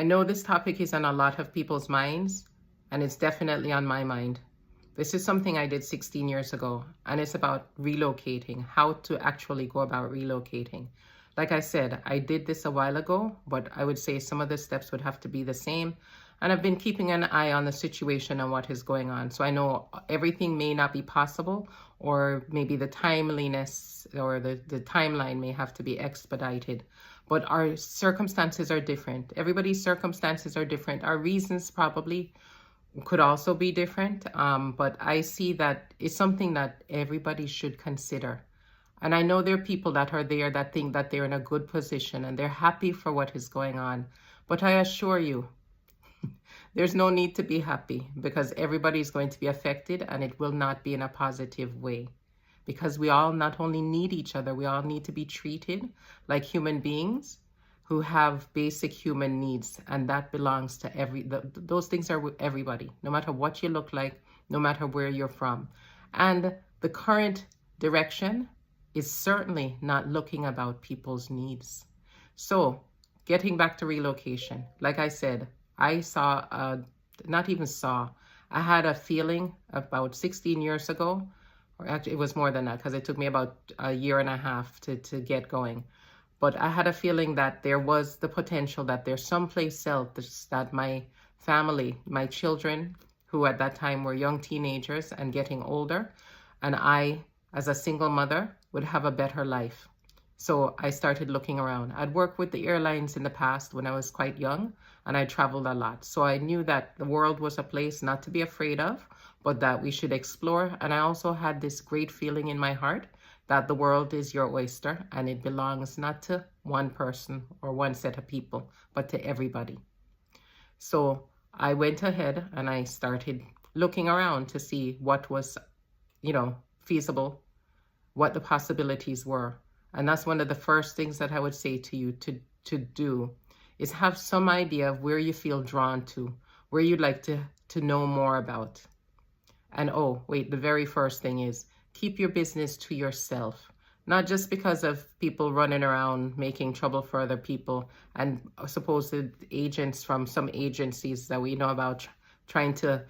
I know this topic is on a lot of people's minds, and it's definitely on my mind. This is something I did 16 years ago, and it's about relocating, how to actually go about relocating. Like I said, I did this a while ago, but I would say some of the steps would have to be the same. And I've been keeping an eye on the situation and what is going on. So I know everything may not be possible, or maybe the timeliness or the timeline may have to be expedited. But our circumstances are different. Everybody's circumstances are different. Our reasons probably could also be different. But I see that it's something that everybody should consider. And I know there are people that are there that think that they're in a good position and they're happy for what is going on. But I assure you, there's no need to be happy, because everybody is going to be affected, and it will not be in a positive way. Because we all not only need each other, we all need to be treated like human beings who have basic human needs, and that belongs to those things are with everybody, no matter what you look like, no matter where you're from. And the current direction is certainly not looking about people's needs. So getting back to relocation, like I said, I had a feeling about 16 years ago, or actually it was more than that, because it took me about a year and a half to get going. But I had a feeling that there was the potential that there's someplace else that my family, my children, who at that time were young teenagers and getting older, and I, as a single mother, would have a better life. So I started looking around. I'd worked with the airlines in the past when I was quite young, and I traveled a lot. So I knew that the world was a place not to be afraid of, but that we should explore. And I also had this great feeling in my heart that the world is your oyster, and it belongs not to one person or one set of people, but to everybody. So I went ahead and I started looking around to see what was, feasible, what the possibilities were. And that's one of the first things that I would say to you to do, is have some idea of where you feel drawn to, where you'd like to know more about. And the very first thing is keep your business to yourself. Not just because of people running around making trouble for other people and supposed agents from some agencies that we know about trying to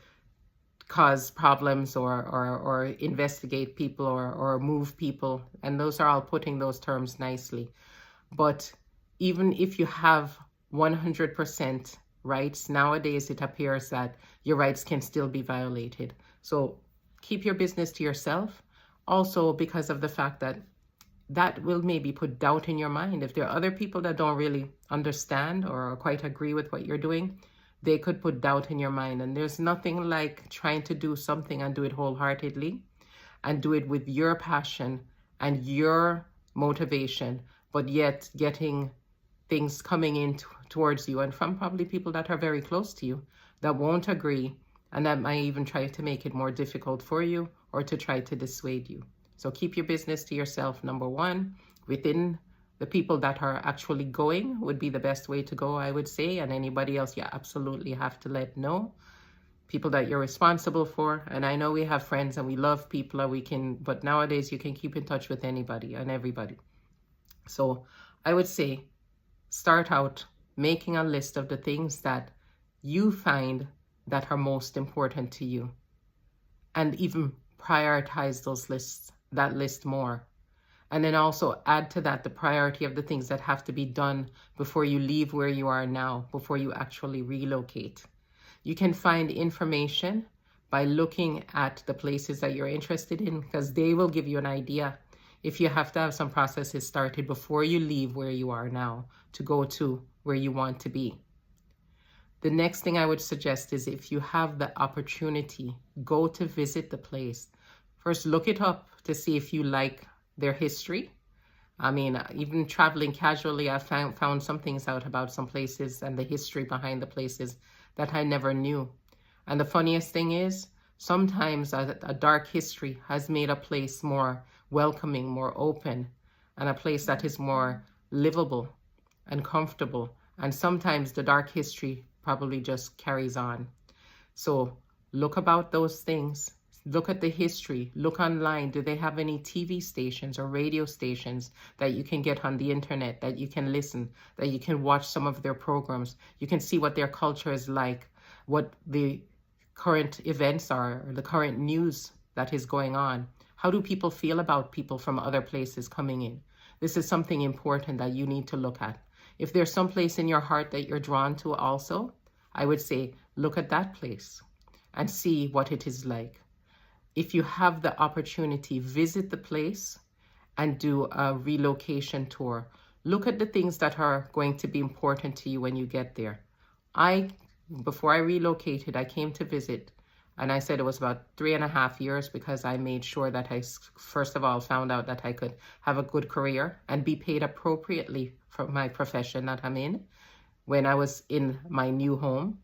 cause problems or investigate people or move people. And those are all putting those terms nicely. But even if you have 100% rights, nowadays it appears that your rights can still be violated. So keep your business to yourself. Also, because of the fact that will maybe put doubt in your mind. If there are other people that don't really understand or quite agree with what you're doing, they could put doubt in your mind. And there's nothing like trying to do something and do it wholeheartedly and do it with your passion and your motivation, but yet getting things coming in towards you and from probably people that are very close to you that won't agree, and that might even try to make it more difficult for you or to try to dissuade you. So keep your business to yourself, number one. Within the people that are actually going would be the best way to go, I would say. And anybody else, you absolutely have to let know. People that you're responsible for. And I know we have friends and we love people, and but nowadays you can keep in touch with anybody and everybody. So I would say start out making a list of the things that you find that are most important to you, and even prioritize that list more. And then also add to that the priority of the things that have to be done before you leave where you are now, before you actually relocate. You can find information by looking at the places that you're interested in, because they will give you an idea if you have to have some processes started before you leave where you are now to go to where you want to be. The next thing I would suggest is, if you have the opportunity, go to visit the place. First, look it up to see if you like their history. I mean, even traveling casually, I found some things out about some places and the history behind the places that I never knew. And the funniest thing is, sometimes a dark history has made a place more welcoming, more open, and a place that is more livable and comfortable. And sometimes the dark history probably just carries on. So look about those things, Look at the history. Look online. Do they have any TV stations or radio stations that you can get on the internet, that you can listen, that you can watch some of their programs? You can see what their culture is like, what the current events are, or the current news that is going on. How do people feel about people from other places coming in? This is something important that you need to look at. If there's some place in your heart that you're drawn to also, I would say look at that place and see what it is like. If you have the opportunity, visit the place and do a relocation tour. Look at the things that are going to be important to you when you get there. Before I relocated, I came to visit, and I said it was about 3.5 years because I made sure that I, first of all, found out that I could have a good career and be paid appropriately for my profession that I'm in when I was in my new home.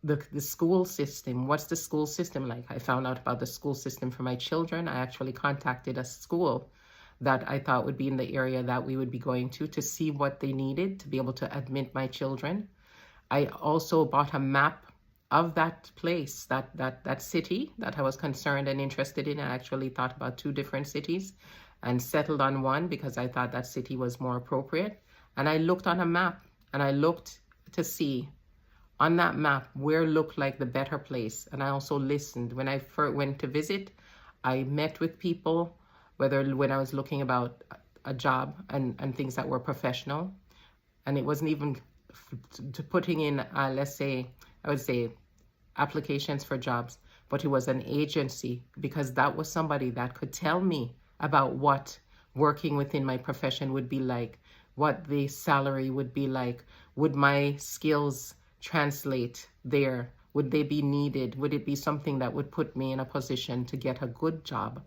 The school system, what's the school system like? I found out about the school system for my children. I actually contacted a school that I thought would be in the area that we would be going to see what they needed to be able to admit my children. I also bought a map of that place, that city that I was concerned and interested in. I actually thought about 2 different cities and settled on one because I thought that city was more appropriate. And I looked on a map and I looked to see on that map where looked like the better place. And I also listened. When I first went to visit, I met with people, whether when I was looking about a job and things that were professional. And it wasn't even to putting in, let's say, I would say applications for jobs, but it was an agency because that was somebody that could tell me about what working within my profession would be like, what the salary would be like, would my skills translate there, would they be needed, would it be something that would put me in a position to get a good job,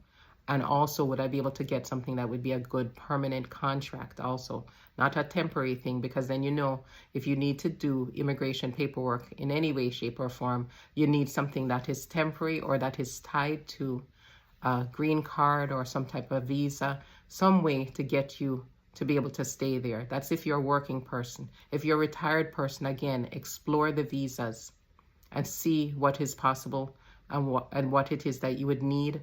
and also would I be able to get something that would be a good permanent contract also, not a temporary thing, because then if you need to do immigration paperwork in any way, shape or form, you need something that is temporary or that is tied to a green card or some type of visa, some way to get you to be able to stay there. That's if you're a working person. If you're a retired person, again, explore the visas and see what is possible and what it is that you would need.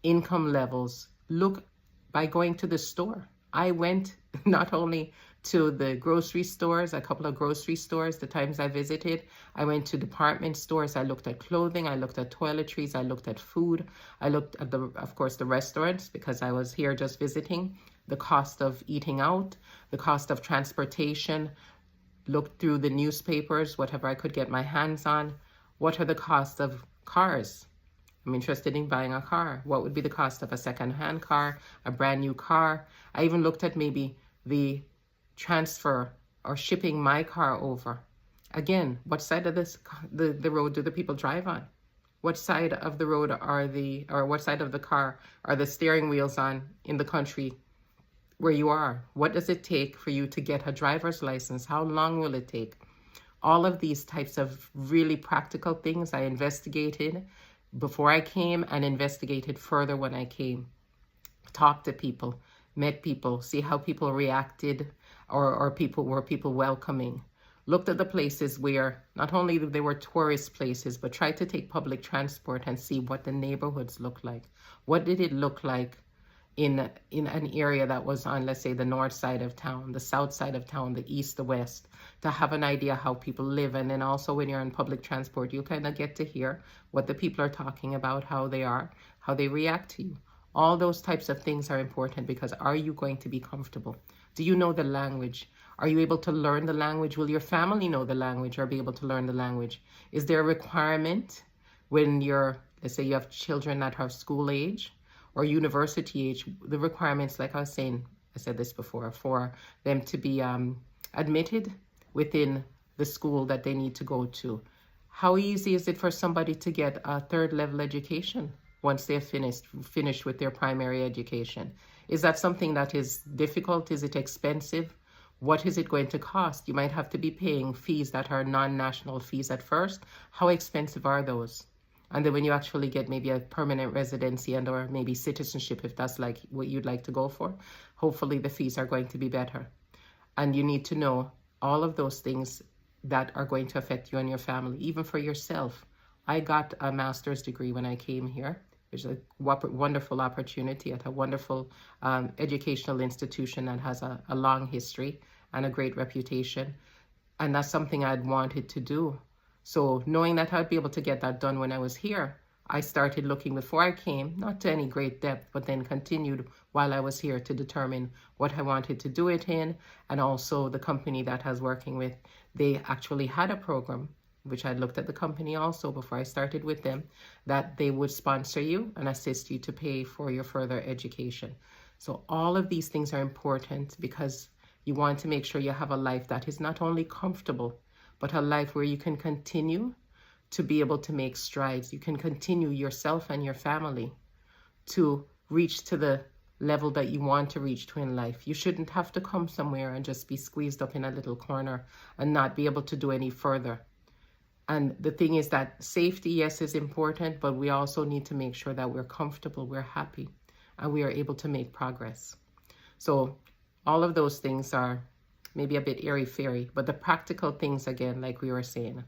Income levels. Look by going to the store. I went not only to the grocery stores, a couple of grocery stores, the times I visited. I went to department stores. I looked at clothing. I looked at toiletries. I looked at food. I looked at, of course, the restaurants because I was here just visiting. The cost of eating out, the cost of transportation. Looked through the newspapers, whatever I could get my hands on. What are the costs of cars? I'm interested in buying a car. What would be the cost of a second-hand car, a brand new car? I even looked at maybe the transfer or shipping my car over. Again, what side of the road do the people drive on? What side of the road what side of the car are the steering wheels on in the country where you are? What does it take for you to get a driver's license? How long will it take? All of these types of really practical things I investigated before I came and investigated further when I came. Talked to people, met people, see how people reacted or were people welcoming. Looked at the places where not only they were tourist places, but tried to take public transport and see what the neighborhoods looked like. What did it look like in an area that was on, let's say, the north side of town, the south side of town, the east, the west, to have an idea how people live. And then also when you're in public transport, you kind of get to hear what the people are talking about, how they are, how they react to you. All those types of things are important because are you going to be comfortable? Do you know the language? Are you able to learn the language? Will your family know the language or be able to learn the language? Is there a requirement when let's say you have children that are school age or university age, the requirements, like I was saying, I said this before, for them to be admitted within the school that they need to go to? How easy is it for somebody to get a 3rd level education once they're finished with their primary education? Is that something that is difficult? Is it expensive? What is it going to cost? You might have to be paying fees that are non-national fees at first. How expensive are those? And then when you actually get maybe a permanent residency and or maybe citizenship, if that's like what you'd like to go for, hopefully the fees are going to be better. And you need to know all of those things that are going to affect you and your family, even for yourself. I got a master's degree when I came here which is a wonderful opportunity at a wonderful educational institution that has a long history and a great reputation. And that's something I'd wanted to do. So knowing that I'd be able to get that done when I was here, I started looking before I came, not to any great depth, but then continued while I was here to determine what I wanted to do it in. And also the company that I was working with, they actually had a program, which I looked at the company also before I started with them, that they would sponsor you and assist you to pay for your further education. So all of these things are important because you want to make sure you have a life that is not only comfortable, but a life where you can continue to be able to make strides. You can continue yourself and your family to reach to the level that you want to reach to in life. You shouldn't have to come somewhere and just be squeezed up in a little corner and not be able to do any further. And the thing is that safety, yes, is important, but we also need to make sure that we're comfortable, we're happy, and we are able to make progress. So all of those things are maybe a bit airy-fairy, but the practical things, again, like we were saying,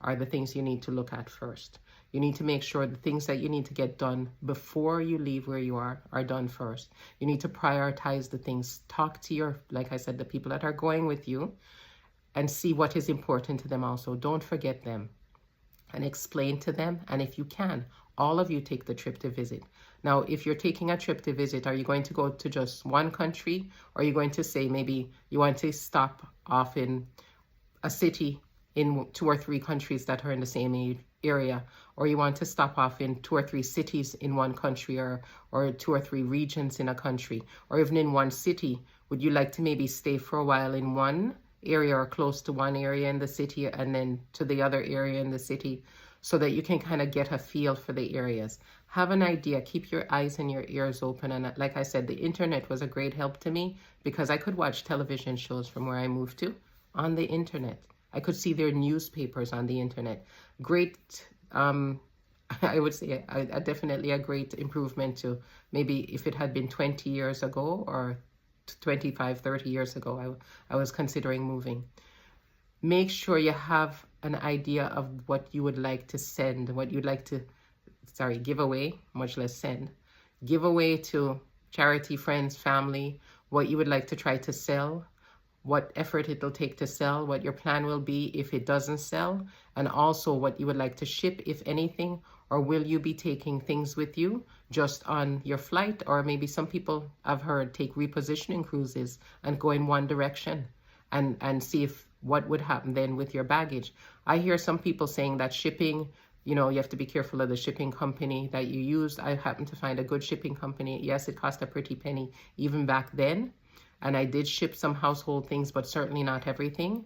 are the things you need to look at first. You need to make sure the things that you need to get done before you leave where you are done first. You need to prioritize the things. Talk to your, like I said, the people that are going with you and see what is important to them also. Don't forget them and explain to them. And if you can, all of you take the trip to visit. Now, if you're taking a trip to visit, are you going to go to just one country? Or are you going to say maybe you want to stop off in a city in 2 or 3 countries that are in the same area? Or you want to stop off in 2 or 3 cities in one country, or 2 or 3 regions in a country, or even in one city? Would you like to maybe stay for a while in one area or close to one area in the city and then to the other area in the city, so that you can kind of get a feel for the areas? Have an idea, keep your eyes and your ears open. And like I said, the internet was a great help to me because I could watch television shows from where I moved to on the internet. I could see their newspapers on the internet. Great, I would say definitely a great improvement to maybe if it had been 20 years ago or 25, 30 years ago, I was considering moving. Make sure you have an idea of what you would like to send, what you'd like to, give away, much less send. Give away to charity, friends, family, what you would like to try to sell, what effort it'll take to sell, what your plan will be if it doesn't sell, and also what you would like to ship, if anything, or will you be taking things with you just on your flight? Or maybe some people, I've heard, take repositioning cruises and go in one direction and see if what would happen then with your baggage. I hear some people saying that shipping, you have to be careful of the shipping company that you use. I happen to find a good shipping company. Yes, it cost a pretty penny even back then. And I did ship some household things, but certainly not everything,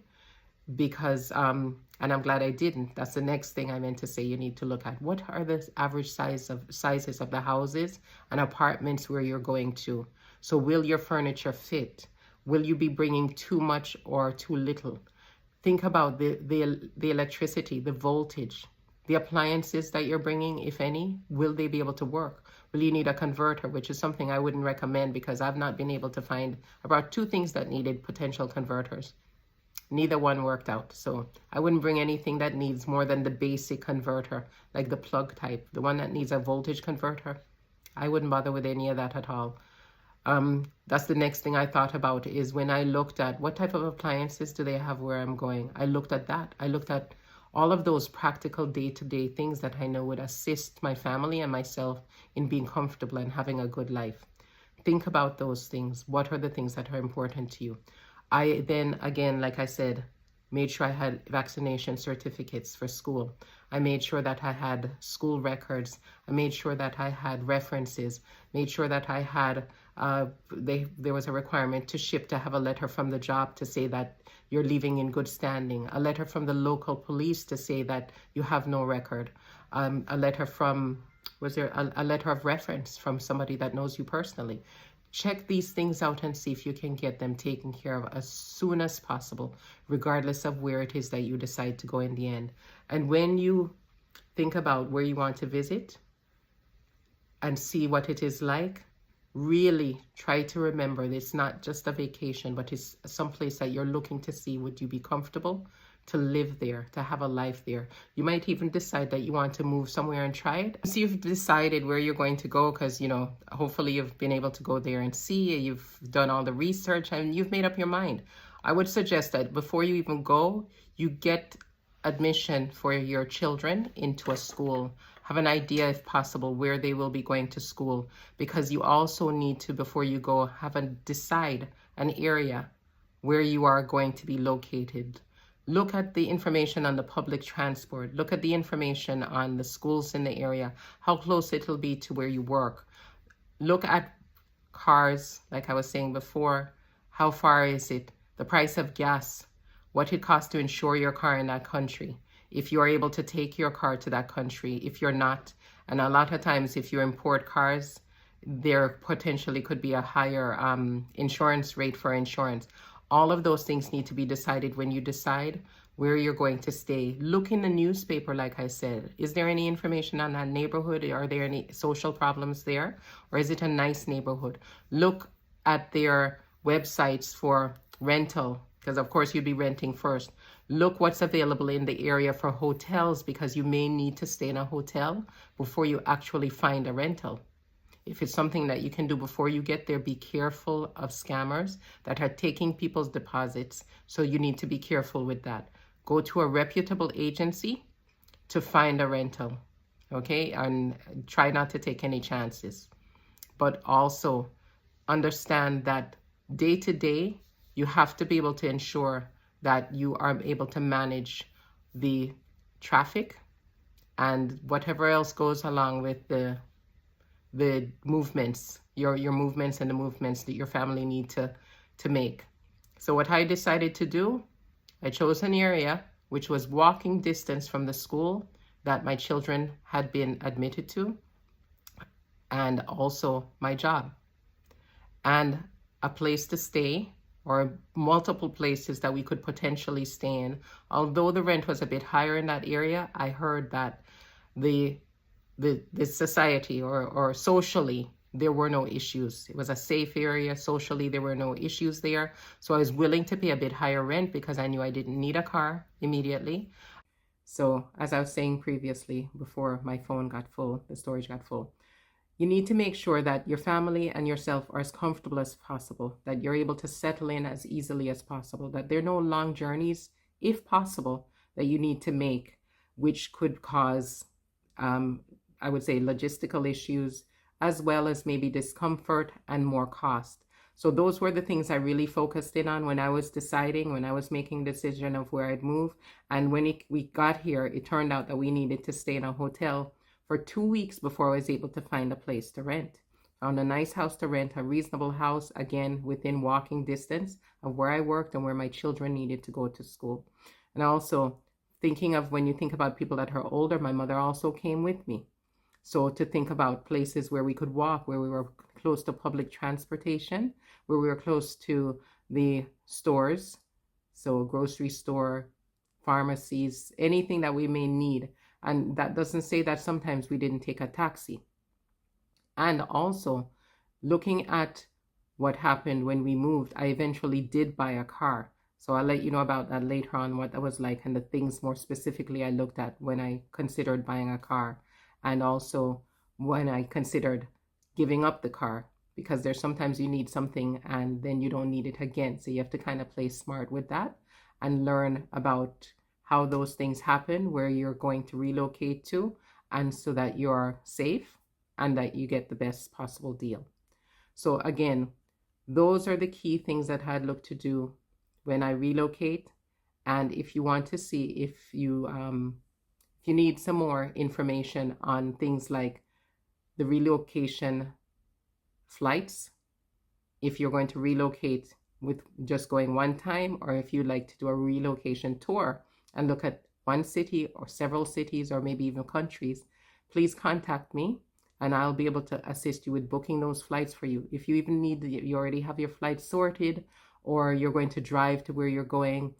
because, and I'm glad I didn't. That's the next thing I meant to say you need to look at. What are the average sizes of the houses and apartments where you're going to? So will your furniture fit? Will you be bringing too much or too little? Think about the electricity, the voltage, the appliances that you're bringing, if any. Will they be able to work? Will you need a converter, which is something I wouldn't recommend because I've not been able to find about 2 things that needed potential converters. Neither one worked out. So I wouldn't bring anything that needs more than the basic converter, like the plug type, the one that needs a voltage converter. I wouldn't bother with any of that at all. That's the next thing I thought about, is when I looked at what type of appliances do they have where I'm going. I looked at that. I looked at all of those practical day-to-day things that I know would assist my family and myself in being comfortable and having a good life. Think about those things. What are the things that are important to you? I then, again, like I said, made sure I had vaccination certificates for school. I made sure that I had school records. I made sure that I had references, made sure that I had, there was a requirement to ship, to have a letter from the job to say that you're leaving in good standing, a letter from the local police to say that you have no record, a letter from, was there a letter of reference from somebody that knows you personally. Check these things out and see if you can get them taken care of as soon as possible, regardless of where it is that you decide to go in the end. And when you think about where you want to visit and see what it is like, really try to remember that it's not just a vacation, but it's someplace that you're looking to see. Would you be comfortable? to live there, to have a life there. You might even decide that you want to move somewhere and try it. Once you've decided where you're going to go, because, you know, hopefully you've been able to go there and see, you've done all the research and you've made up your mind. I would suggest that before you even go, you get admission for your children into a school. Have an idea, if possible, where they will be going to school, because you also need to, before you go, decide an area where you are going to be located. Look at the information on the public transport. Look at the information on the schools in the area, how close it'll be to where you work. Look at cars, like I was saying before. How far is it? The price of gas, what it costs to insure your car in that country, if you are able to take your car to that country, if you're not. And a lot of times, if you import cars, there potentially could be a higher insurance rate for insurance. All of those things need to be decided when you decide where you're going to stay. Look in the newspaper, like I said. Is there any information on that neighborhood? Are there any social problems there? Or is it a nice neighborhood? Look at their websites for rental, because of course you'd be renting first. Look what's available in the area for hotels, because you may need to stay in a hotel before you actually find a rental. If it's something that you can do before you get there, be careful of scammers that are taking people's deposits. So you need to be careful with that. Go to a reputable agency to find a rental, okay? And try not to take any chances. But also understand that day to day, you have to be able to ensure that you are able to manage the traffic and whatever else goes along with the movements, your movements and the movements that your family need to make. So what I decided to do, I chose an area which was walking distance from the school that my children had been admitted to, and also my job, and a place to stay, or multiple places that we could potentially stay in. Although the rent was a bit higher in that area, I heard that the society or socially, there were no issues. It was a safe area. Socially, there were no issues there. So I was willing to pay a bit higher rent because I knew I didn't need a car immediately. So as I was saying previously, before my phone got full, the storage got full, you need to make sure that your family and yourself are as comfortable as possible, that you're able to settle in as easily as possible, that there are no long journeys, if possible, that you need to make, which could cause I would say logistical issues, as well as maybe discomfort and more cost. So those were the things I really focused in on when I was deciding, when I was making a decision of where I'd move. And when we got here, it turned out that we needed to stay in a hotel for 2 weeks before I was able to find a place to rent. Found a nice house to rent, a reasonable house, again, within walking distance of where I worked and where my children needed to go to school. And also thinking of, when you think about people that are older, my mother also came with me. So to think about places where we could walk, where we were close to public transportation, where we were close to the stores, so grocery store, pharmacies, anything that we may need. And that doesn't say that sometimes we didn't take a taxi. And also looking at what happened when we moved, I eventually did buy a car. So I'll let you know about that later on, what that was like, and the things more specifically I looked at when I considered buying a car. And also when I considered giving up the car, because there's sometimes you need something and then you don't need it again. So you have to kind of play smart with that and learn about how those things happen, where you're going to relocate to, and so that you're safe and that you get the best possible deal. So again, those are the key things that I'd look to do when I relocate. And if you want to see, if you need some more information on things like the relocation flights, if you're going to relocate with just going one time, or if you'd like to do a relocation tour and look at one city or several cities or maybe even countries, please contact me and I'll be able to assist you with booking those flights for you. If you even need, you already have your flights sorted, or you're going to drive to where you're going,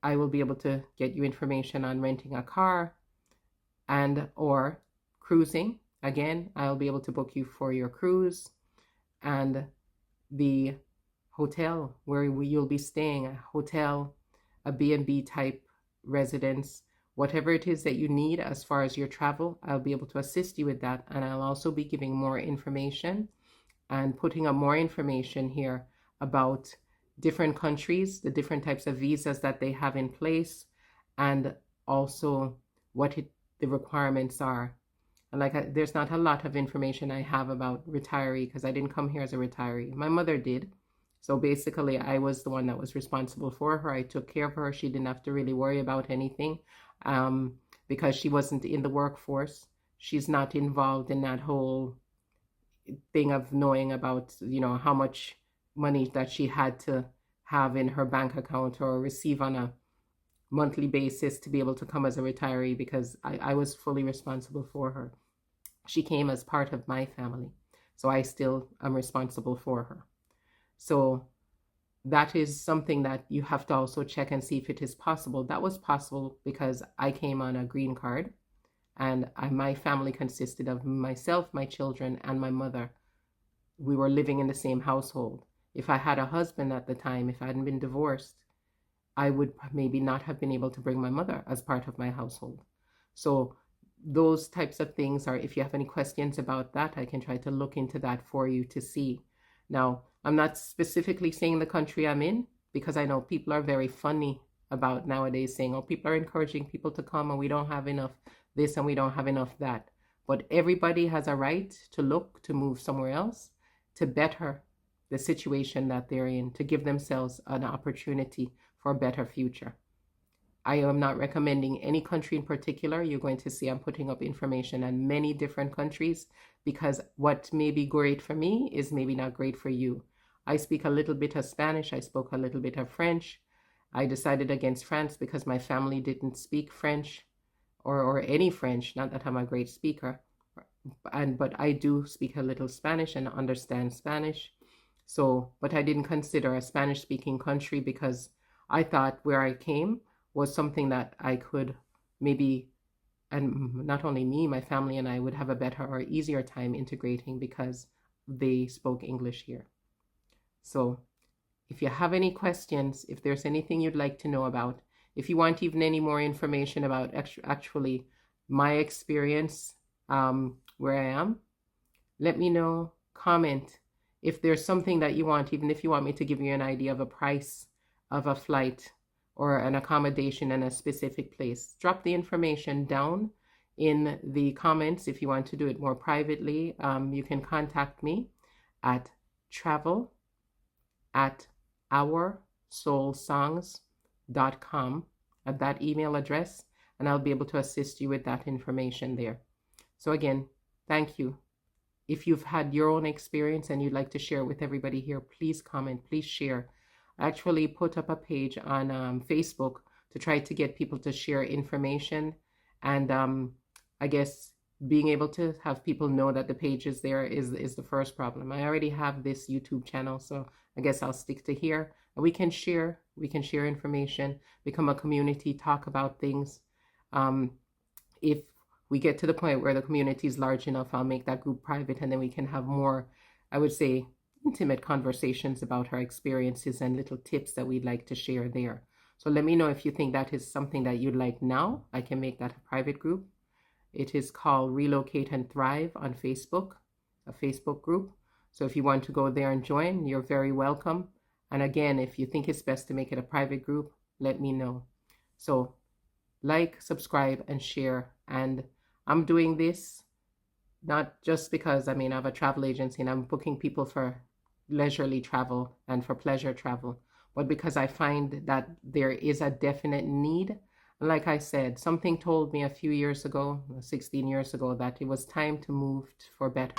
I will be able to get you information on renting a car and or cruising. Again, I'll be able to book you for your cruise, and the hotel where you'll be staying, a hotel, a B&B type residence, whatever it is that you need as far as your travel, I'll be able to assist you with that. And I'll also be giving more information and putting up more information here about different countries, the different types of visas that they have in place, and also the requirements are. And there's not a lot of information I have about retiree because I didn't come here as a retiree. My mother did. So basically, I was the one that was responsible for her. I took care of her. She didn't have to really worry about anything because she wasn't in the workforce. She's not involved in that whole thing of knowing about, how much money that she had to have in her bank account or receive on a monthly basis to be able to come as a retiree, because I was fully responsible for her. She came as part of my family, so I still am responsible for her. So that is something that you have to also check and see if it is possible. That was possible because I came on a green card, and my family consisted of myself, my children, and my mother. We were living in the same household. If I had a husband at the time, if I hadn't been divorced, I would maybe not have been able to bring my mother as part of my household. So those types of things are, if you have any questions about that, I can try to look into that for you to see. Now, I'm not specifically saying the country I'm in, because I know people are very funny about nowadays saying, oh, people are encouraging people to come and we don't have enough this and we don't have enough that. But everybody has a right to look to move somewhere else to better the situation that they're in, to give themselves an opportunity for a better future. I am not recommending any country in particular. You're going to see I'm putting up information on many different countries, because what may be great for me is maybe not great for you. I speak a little bit of Spanish. I spoke a little bit of French. I decided against France because my family didn't speak French or any French. Not that I'm a great speaker, but I do speak a little Spanish and understand Spanish. So, but I didn't consider a Spanish-speaking country because I thought where I came was something that I could maybe, and not only me, my family and I would have a better or easier time integrating because they spoke English here. So if you have any questions, if there's anything you'd like to know about, if you want even any more information about actually my experience where I am, let me know, comment. If there's something that you want, even if you want me to give you an idea of a price of a flight or an accommodation in a specific place, drop the information down in the comments. If you want to do it more privately, you can contact me at travel@oursoulsongs.com at that email address, and I'll be able to assist you with that information there. So again, thank you. If you've had your own experience and you'd like to share it with everybody here, please comment, please share. I actually put up a page on Facebook to try to get people to share information, and I guess being able to have people know that the page is there is the first problem. I already have this YouTube channel, so I guess I'll stick to here. And we can share information, become a community, talk about things. If we get to the point where the community is large enough, I'll make that group private, and then we can have more, I would say, intimate conversations about our experiences and little tips that we'd like to share there. So let me know if you think that is something that you'd like now. I can make that a private group. It is called Relocate and Thrive on Facebook, a Facebook group. So if you want to go there and join, you're very welcome. And again, if you think it's best to make it a private group, let me know. So like, subscribe, and share. And I'm doing this not just because, I have a travel agency and I'm booking people for leisurely travel and for pleasure travel, but because I find that there is a definite need. Like I said, something told me a few years ago, 16 years ago, that it was time to move for better.